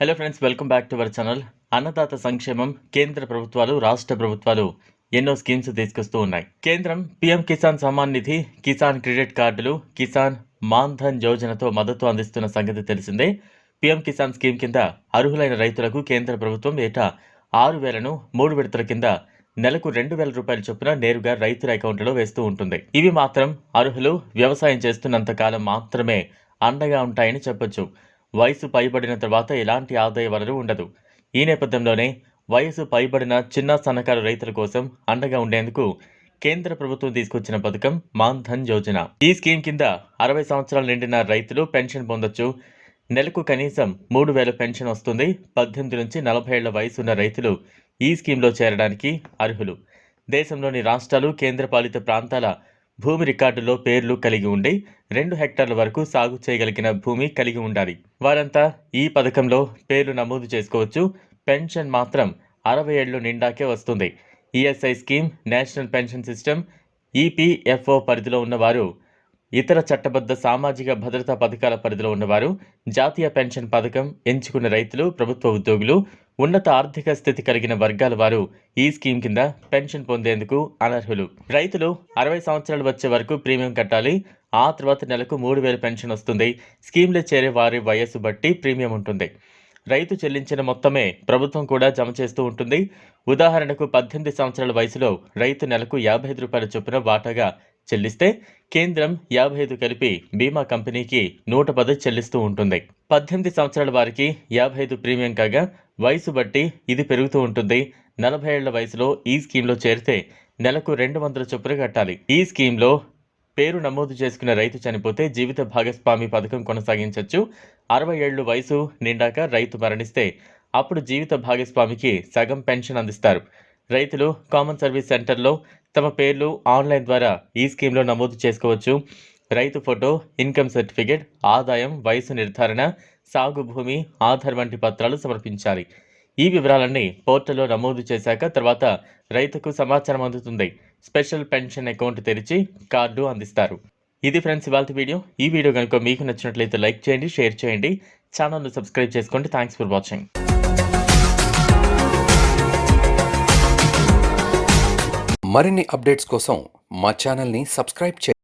Hello friends, welcome back to our channel. అన్నదాత సంక్షేమం కేంద్ర ప్రభుత్వాలు, రాష్ట్ర ప్రభుత్వాలు ఎన్నో స్కీమ్స్ తీసుకొస్తూ ఉన్నాయి. కేంద్రం పీఎం కిసాన్ సమ్మాన్ నిధి, కిసాన్ క్రెడిట్ కార్డులు, కిసాన్ మాన్ ధన్ యోజనతో మద్దతు అందిస్తున్న సంగతి తెలిసిందే. పీఎం కిసాన్ స్కీమ్ కింద అర్హులైన రైతులకు కేంద్ర ప్రభుత్వం ఏటా 6,000ను 3 విడతల కింద నెలకు 2,000 రూపాయల చొప్పున నేరుగా రైతుల అకౌంట్లో వేస్తూ ఉంటుంది. ఇవి మాత్రం అర్హులు వ్యవసాయం చేస్తున్నంత కాలం మాత్రమే అండగా ఉంటాయని చెప్పొచ్చు. వయసు పైబడిన తర్వాత ఎలాంటి ఆదాయ వనరు ఉండదు. ఈ నేపథ్యంలోనే వయసు పైబడిన చిన్న సన్నకారు రైతుల కోసం అండగా ఉండేందుకు కేంద్ర ప్రభుత్వం తీసుకొచ్చిన పథకం మాన్ ధన్ యోజన. ఈ స్కీమ్ కింద 60 సంవత్సరాలు నిండిన రైతులు పెన్షన్ పొందొచ్చు. నెలకు కనీసం 3,000 పెన్షన్ వస్తుంది. 18 నుంచి 40 ఏళ్ల వయసు ఉన్న రైతులు ఈ స్కీమ్లో చేరడానికి అర్హులు. దేశంలోని రాష్ట్రాలు, కేంద్రపాలిత ప్రాంతాల భూమి రికార్డుల్లో పేర్లు కలిగి ఉండి 2 హెక్టార్ల వరకు సాగు చేయగలిగిన భూమి కలిగి ఉండాలి. వారంతా ఈ పథకంలో పేర్లు నమోదు చేసుకోవచ్చు. పెన్షన్ మాత్రం 60 ఏళ్లు నిండాకే వస్తుంది. ESI scheme, national pension system, EPFO పరిధిలో ఉన్నవారు, ఇతర చట్టబద్ధ సామాజిక భద్రతా పథకాల పరిధిలో ఉన్నవారు, జాతీయ పెన్షన్ పథకం ఎంచుకున్న రైతులు, ప్రభుత్వ ఉద్యోగులు, ఉన్నత ఆర్థిక స్థితి కలిగిన వర్గాల వారు ఈ స్కీమ్ కింద పెన్షన్ పొందేందుకు అనర్హులు. రైతులు 60 సంవత్సరాలు వచ్చే వరకు ప్రీమియం కట్టాలి. ఆ తర్వాత నెలకు 3,000 పెన్షన్ వస్తుంది. స్కీమ్లో చేరే వారి వయస్సు బట్టి ప్రీమియం ఉంటుంది. రైతు చెల్లించిన మొత్తమే ప్రభుత్వం కూడా జమ చేస్తూ ఉంటుంది. ఉదాహరణకు 18 సంవత్సరాల వయసులో రైతు నెలకు 55 రూపాయల చొప్పున వాటాగా చెల్లిస్తే కేంద్రం 55 కలిపి బీమా కంపెనీకి 110 చెల్లిస్తూ ఉంటుంది. 18 సంవత్సరాల వారికి 55 ప్రీమియం కాగా వయసు బట్టి ఇది పెరుగుతూ ఉంటుంది. 40 ఏళ్ల వయసులో ఈ స్కీమ్లో చేరితే నెలకు 200 చొప్పున కట్టాలి. ఈ స్కీమ్లో పేరు నమోదు చేసుకున్న రైతు చనిపోతే జీవిత భాగస్వామి పథకం కొనసాగించవచ్చు. 60 ఏళ్లు వయసు నిండాక రైతు మరణిస్తే అప్పుడు జీవిత భాగస్వామికి సగం పెన్షన్ అందిస్తారు. రైతులు కామన్ సర్వీస్ సెంటర్లో తమ పేర్లు ఆన్లైన్ ద్వారా ఈ స్కీమ్లో నమోదు చేసుకోవచ్చు. రైతు ఫోటో, ఇన్కమ్ సర్టిఫికేట్, ఆదాయం, వయసు నిర్ధారణ, సాగు భూమి, ఆధార్ వంటి పత్రాలు సమర్పించాలి. ఈ వివరాలన్నీ పోర్టల్లో నమోదు చేశాక తర్వాత రైతుకు సమాచారం అందుతుంది. స్పెషల్ పెన్షన్ అకౌంట్ తెరిచి కార్డు అందిస్తారు. ఇది ఫ్రెండ్స్ ఇవాల్టి వీడియో. ఈ వీడియో కనుక మీకు నచ్చినట్లయితే లైక్ చేయండి, షేర్ చేయండి, ఛానల్ను సబ్స్క్రైబ్ చేసుకోండి. Thanks for watching. మరిన్ని అప్డేట్స్ కోసం మా ఛానల్ని సబ్స్క్రైబ్ చేయండి.